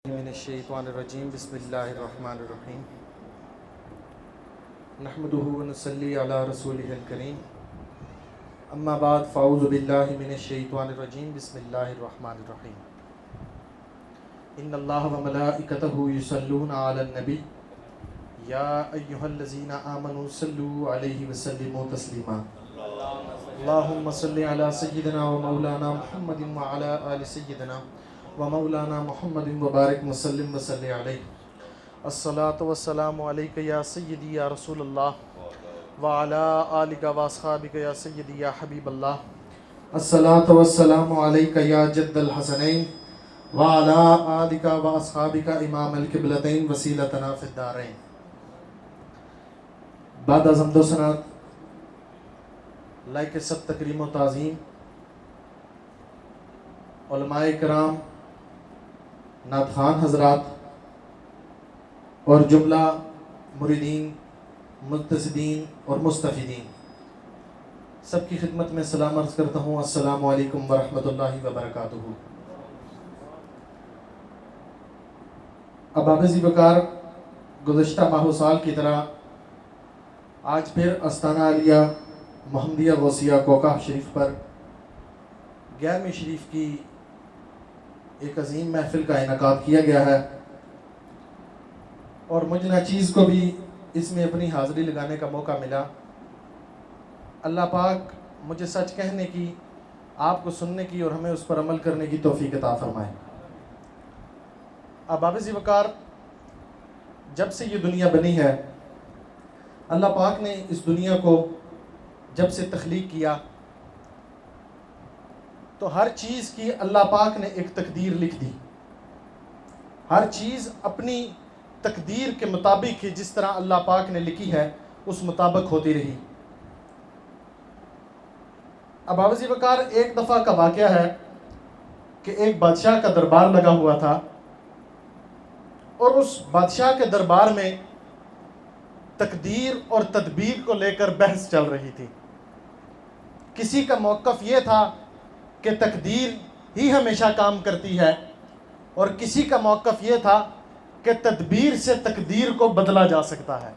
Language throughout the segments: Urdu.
من الشیطان الرجیم بسم اللہ الرحمن الرحیم نحمدہ ونصلی علی رسولہ الکریم اما بعد فاعوذ باللہ من الشیطان الرجیم بسم اللہ الرحمن الرحیم ان اللہ وملائکتہ یصلون علی النبی یا ایہا الذین آمنوا صلوا علیہ وسلموا تسلیما اللہم صلی علی سیدنا و مولانا محمد وعلی آل سیدنا ومولانا محمد وبارک وسلم وصلی علیہ الصلاۃ والسلام علیک یا سیدی یا رسول اللہ وعلی آلک واصحابک یا سیدی یا حبیب اللہ الصلاۃ والسلام علیک یا جد الحسنین وعلی آلک واصحابک امام القبلتین وسیلتنا فی الدارین. بعد از حمد و ثنا لائق سب تکریم و تعظیم علماء کرام، نعت خوان حضرات اور جملہ مریدین، مقتصدین اور مستفیدین، سب کی خدمت میں سلام عرض کرتا ہوں. السلام علیکم ورحمۃ اللہ وبرکاتہ. اب ذی وقار گزشتہ ماہ و سال کی طرح آج پھر استانہ عالیہ محمدیہ غوثیہ کوکہ شریف پر 11ویں شریف کی ایک عظیم محفل کا انعقاد کیا گیا ہے، اور مجھ ناچیز کو بھی اس میں اپنی حاضری لگانے کا موقع ملا. اللہ پاک مجھے سچ کہنے کی، آپ کو سننے کی اور ہمیں اس پر عمل کرنے کی توفیق عطا فرمائے. اب ذی وقار جب سے یہ دنیا بنی ہے، اللہ پاک نے اس دنیا کو جب سے تخلیق کیا تو ہر چیز کی اللہ پاک نے ایک تقدیر لکھ دی. ہر چیز اپنی تقدیر کے مطابق ہی جس طرح اللہ پاک نے لکھی ہے اس مطابق ہوتی رہی. اب ذی وقار ایک دفعہ کا واقعہ ہے کہ ایک بادشاہ کا دربار لگا ہوا تھا، اور اس بادشاہ کے دربار میں تقدیر اور تدبیر کو لے کر بحث چل رہی تھی. کسی کا موقف یہ تھا کہ تقدیر ہی ہمیشہ کام کرتی ہے، اور کسی کا موقف یہ تھا کہ تدبیر سے تقدیر کو بدلا جا سکتا ہے.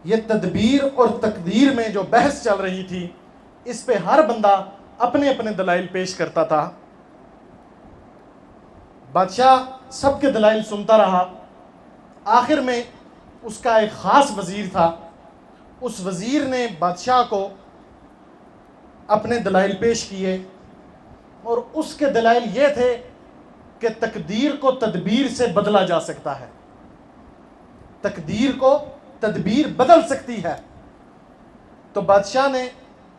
یہ تدبیر اور تقدیر میں جو بحث چل رہی تھی، اس پہ ہر بندہ اپنے اپنے دلائل پیش کرتا تھا. بادشاہ سب کے دلائل سنتا رہا. آخر میں اس کا ایک خاص وزیر تھا. اس وزیر نے بادشاہ کو اپنے دلائل پیش کیے، اور اس کے دلائل یہ تھے کہ تقدیر کو تدبیر سے بدلا جا سکتا ہے، تقدیر کو تدبیر بدل سکتی ہے. تو بادشاہ نے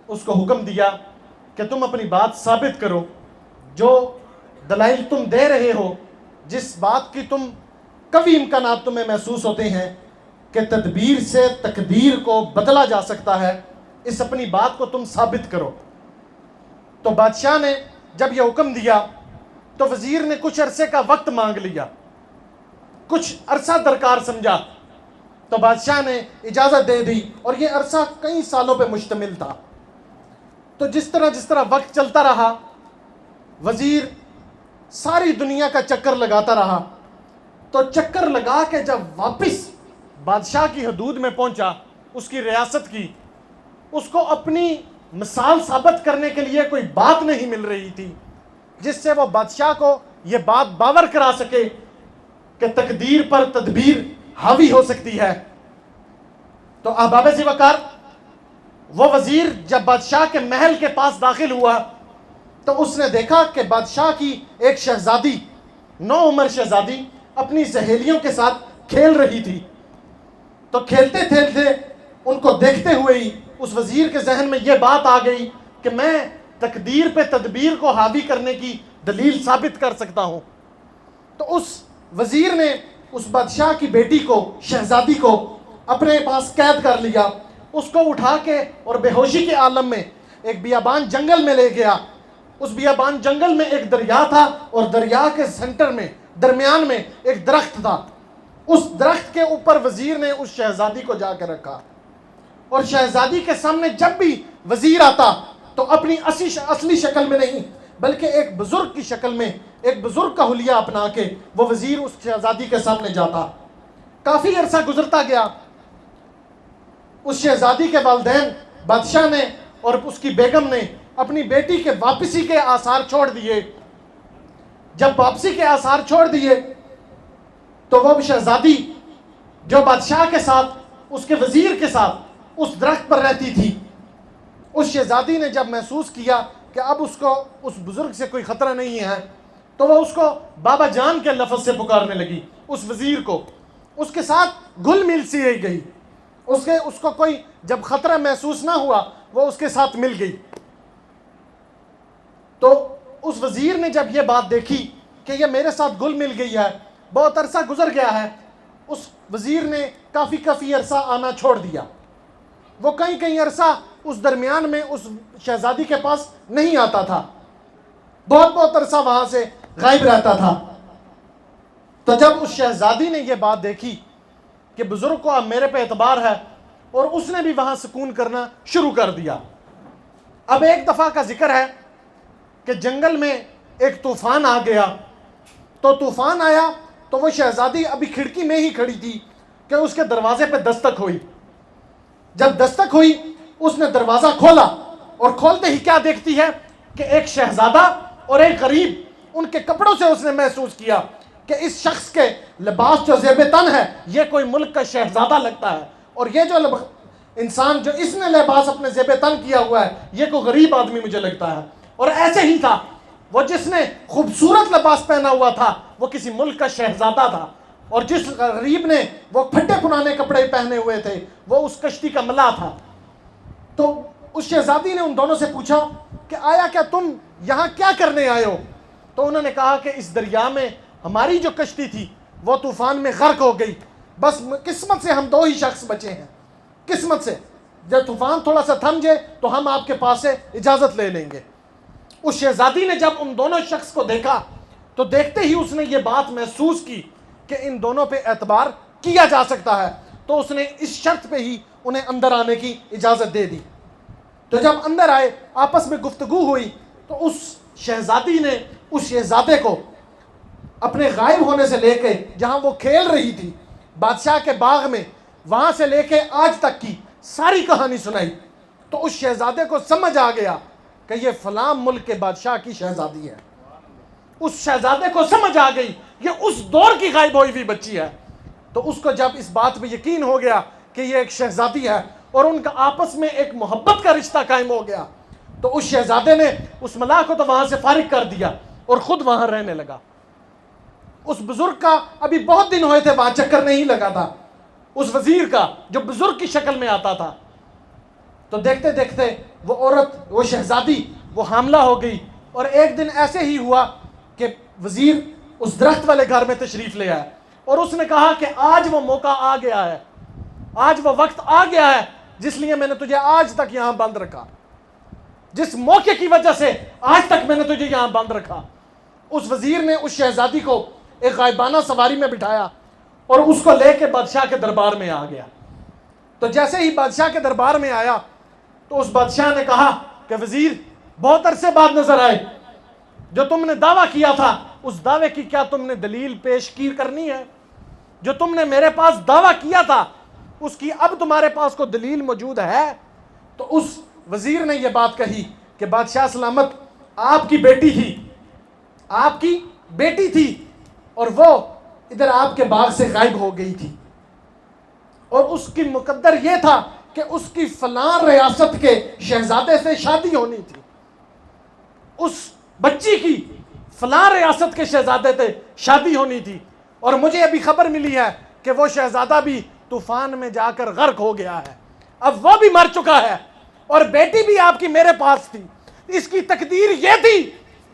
اس کو حکم دیا کہ تم اپنی بات ثابت کرو. جو دلائل تم دے رہے ہو، جس بات کی تم قوی امکانات تمہیں محسوس ہوتے ہیں کہ تدبیر سے تقدیر کو بدلا جا سکتا ہے، اس اپنی بات کو تم ثابت کرو. تو بادشاہ نے جب یہ حکم دیا تو وزیر نے کچھ عرصے کا وقت مانگ لیا، کچھ عرصہ درکار سمجھا. تو بادشاہ نے اجازت دے دی، اور یہ عرصہ کئی سالوں پہ مشتمل تھا. تو جس طرح وقت چلتا رہا، وزیر ساری دنیا کا چکر لگاتا رہا. تو چکر لگا کے جب واپس بادشاہ کی حدود میں پہنچا، اس کی ریاست کی، اس کو اپنی مثال ثابت کرنے کے لیے کوئی بات نہیں مل رہی تھی جس سے وہ بادشاہ کو یہ بات باور کرا سکے کہ تقدیر پر تدبیر حاوی ہو سکتی ہے. تو احباب ذی وقار، وہ وزیر جب بادشاہ کے محل کے پاس داخل ہوا تو اس نے دیکھا کہ بادشاہ کی ایک شہزادی، نوعمر شہزادی، اپنی سہیلیوں کے ساتھ کھیل رہی تھی. تو کھیلتے کھیلتے ان کو دیکھتے ہوئے ہی اس وزیر کے ذہن میں یہ بات آ گئی کہ میں تقدیر پہ تدبیر کو حاوی کرنے کی دلیل ثابت کر سکتا ہوں. تو اس وزیر نے اس بادشاہ کی بیٹی کو، شہزادی کو اپنے پاس قید کر لیا. اس کو اٹھا کے اور بے ہوشی کے عالم میں ایک بیابان جنگل میں لے گیا. اس بیابان جنگل میں ایک دریا تھا، اور دریا کے سینٹر میں، درمیان میں ایک درخت تھا. اس درخت کے اوپر وزیر نے اس شہزادی کو جا کے رکھا، اور شہزادی کے سامنے جب بھی وزیر آتا تو اپنی اصلی شکل میں نہیں بلکہ ایک بزرگ کی شکل میں، ایک بزرگ کا حلیہ اپنا کے وہ وزیر اس شہزادی کے سامنے جاتا۔ کافی عرصہ گزرتا گیا، اس شہزادی کے والدین بادشاہ نے اور اس کی بیگم نے اپنی بیٹی کے واپسی کے آثار چھوڑ دیے۔ جب واپسی کے آثار چھوڑ دیے تو وہ شہزادی جو بادشاہ کے ساتھ، اس کے وزیر کے ساتھ اس درخت پر رہتی تھی، اس شہزادی نے جب محسوس کیا کہ اب اس کو اس بزرگ سے کوئی خطرہ نہیں ہے، تو وہ اس کو بابا جان کے لفظ سے پکارنے لگی، اس وزیر کو۔ اس کے ساتھ گھل مل سی رہ گئی، اس کو کوئی جب خطرہ محسوس نہ ہوا وہ اس کے ساتھ مل گئی۔ تو اس وزیر نے جب یہ بات دیکھی کہ یہ میرے ساتھ گل مل گئی ہے، بہت عرصہ گزر گیا ہے، اس وزیر نے کافی عرصہ آنا چھوڑ دیا۔ وہ کئی عرصہ اس درمیان میں اس شہزادی کے پاس نہیں آتا تھا، بہت عرصہ وہاں سے غائب رہتا تھا۔ تو جب اس شہزادی نے یہ بات دیکھی کہ بزرگ کو اب میرے پہ اعتبار ہے، اور اس نے بھی وہاں سکون کرنا شروع کر دیا۔ اب ایک دفعہ کا ذکر ہے کہ جنگل میں ایک طوفان آ گیا، تو طوفان آیا تو وہ شہزادی ابھی کھڑکی میں ہی کھڑی تھی کہ اس کے دروازے پہ دستک ہوئی۔ جب دستک ہوئی اس نے دروازہ کھولا، اور کھولتے ہی کیا دیکھتی ہے کہ ایک شہزادہ اور ایک غریب، ان کے کپڑوں سے اس نے محسوس کیا کہ اس شخص کے لباس جو زیب تن ہے یہ کوئی ملک کا شہزادہ لگتا ہے، اور یہ جو انسان جو اس نے لباس اپنے زیب تن کیا ہوا ہے یہ کوئی غریب آدمی مجھے لگتا ہے۔ اور ایسے ہی تھا، وہ جس نے خوبصورت لباس پہنا ہوا تھا وہ کسی ملک کا شہزادہ تھا، اور جس غریب نے وہ پھٹے پرانے کپڑے پہنے ہوئے تھے وہ اس کشتی کا ملا تھا۔ تو اس شہزادی نے ان دونوں سے پوچھا کہ آیا کیا تم یہاں کیا کرنے آئے ہو؟ تو انہوں نے کہا کہ اس دریا میں ہماری جو کشتی تھی وہ طوفان میں غرق ہو گئی، بس قسمت سے ہم 2 ہی شخص بچے ہیں، قسمت سے جب طوفان تھوڑا سا تھم جائے تو ہم آپ کے پاس سے اجازت لے لیں گے۔ اس شہزادی نے جب ان دونوں شخص کو دیکھا تو دیکھتے ہی اس نے یہ بات محسوس کی کہ ان دونوں پہ اعتبار کیا جا سکتا ہے، تو اس نے اس شرط پہ ہی انہیں اندر آنے کی اجازت دے دی۔ تو جب اندر آئے، آپس میں گفتگو ہوئی، تو اس شہزادی نے اس شہزادے کو اپنے غائب ہونے سے لے کے جہاں وہ کھیل رہی تھی بادشاہ کے باغ میں، وہاں سے لے کے آج تک کی ساری کہانی سنائی۔ تو اس شہزادے کو سمجھ آ گیا کہ یہ فلاں ملک کے بادشاہ کی شہزادی ہے۔ اس شہزادے کو سمجھ آ گئی یہ اس دور کی غائب ہوئی ہوئی بچی ہے۔ تو اس کو جب اس بات پہ یقین ہو گیا کہ یہ ایک شہزادی ہے اور ان کا آپس میں ایک محبت کا رشتہ قائم ہو گیا، تو اس شہزادے نے اس ملاح کو تو وہاں سے فارغ کر دیا اور خود وہاں رہنے لگا۔ اس بزرگ کا ابھی بہت دن ہوئے تھے وہاں چکر نہیں لگا تھا، اس وزیر کا جو بزرگ کی شکل میں آتا تھا۔ تو دیکھتے دیکھتے وہ عورت، وہ شہزادی وہ حاملہ ہو گئی، اور ایک دن ایسے ہی ہوا کہ وزیر اس درخت والے گھر میں تشریف لے آیا، اور اس نے کہا کہ آج وہ موقع آ گیا ہے، آج وہ وقت آ گیا ہے جس لیے میں نے تجھے آج تک یہاں بند رکھا، جس موقع کی وجہ سے آج تک میں نے تجھے یہاں بند رکھا۔ اس وزیر نے اس شہزادی کو ایک غائبانہ سواری میں بٹھایا اور اس کو لے کے بادشاہ کے دربار میں آ گیا۔ تو جیسے ہی بادشاہ کے دربار میں آیا تو اس بادشاہ نے کہا کہ وزیر بہت عرصے بعد نظر آئے، جو تم نے دعویٰ کیا تھا اس دعوے کی کیا تم نے دلیل پیش کی کرنی ہے؟ جو تم نے میرے پاس دعویٰ کیا تھا اس کی اب تمہارے پاس کوئی دلیل موجود ہے؟ تو اس وزیر نے یہ بات کہی کہ بادشاہ سلامت، آپ کی بیٹی تھی، آپ کی بیٹی تھی، اور وہ ادھر آپ کے باغ سے غائب ہو گئی تھی، اور اس کی مقدر یہ تھا کہ اس کی فلاں ریاست کے شہزادے سے شادی ہونی تھی، اس بچی کی فلاں ریاست کے شہزادے سے شادی ہونی تھی، اور مجھے ابھی خبر ملی ہے کہ وہ شہزادہ بھی طوفان میں جا کر غرق ہو گیا ہے، اب وہ بھی مر چکا ہے، اور بیٹی بھی آپ کی میرے پاس تھی۔ اس کی تقدیر یہ تھی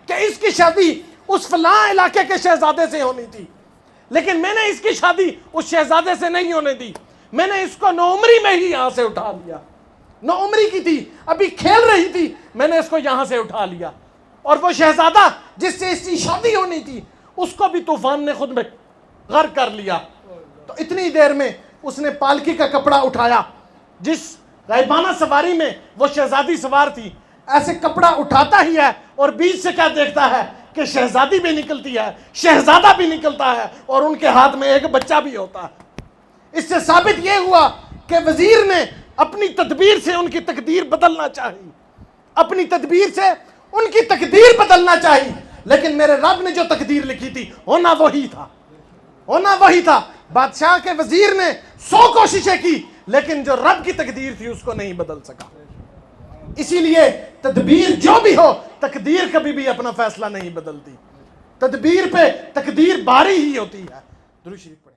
کہ اس کی شادی اس فلاں علاقے کے شہزادے سے ہونی تھی، لیکن میں نے اس کی شادی اس شہزادے سے نہیں ہونے دی، میں نے اس کو نوعمری میں ہی یہاں سے اٹھا لیا، نوعمری کی تھی، ابھی کھیل رہی تھی، میں نے اس کو یہاں سے اٹھا لیا، اور وہ شہزادہ جس سے اس کی شادی ہونی تھی اس کو بھی طوفان نے خود میں غرق کر لیا۔ تو اتنی دیر میں اس نے پالکی کا کپڑا اٹھایا، جس غائبانہ سواری میں وہ شہزادی سوار تھی، ایسے کپڑا اٹھاتا ہی ہے اور بیچ سے کیا دیکھتا ہے کہ شہزادی بھی نکلتی ہے، شہزادہ بھی نکلتا ہے، اور ان کے ہاتھ میں ایک بچہ بھی ہوتا ہے۔ اس سے ثابت یہ ہوا کہ وزیر نے اپنی تدبیر سے ان کی تقدیر بدلنا چاہی، اپنی تدبیر سے ان کی تقدیر بدلنا چاہی، لیکن میرے رب نے جو تقدیر لکھی تھی ہونا وہی تھا، ہونا وہی تھا۔ بادشاہ کے وزیر نے 100 کوششیں کی، لیکن جو رب کی تقدیر تھی اس کو نہیں بدل سکا۔ اسی لیے تدبیر جو بھی ہو، تقدیر کبھی بھی اپنا فیصلہ نہیں بدلتی، تدبیر پہ تقدیر باری ہی ہوتی ہے۔ درود شریف پڑھیں۔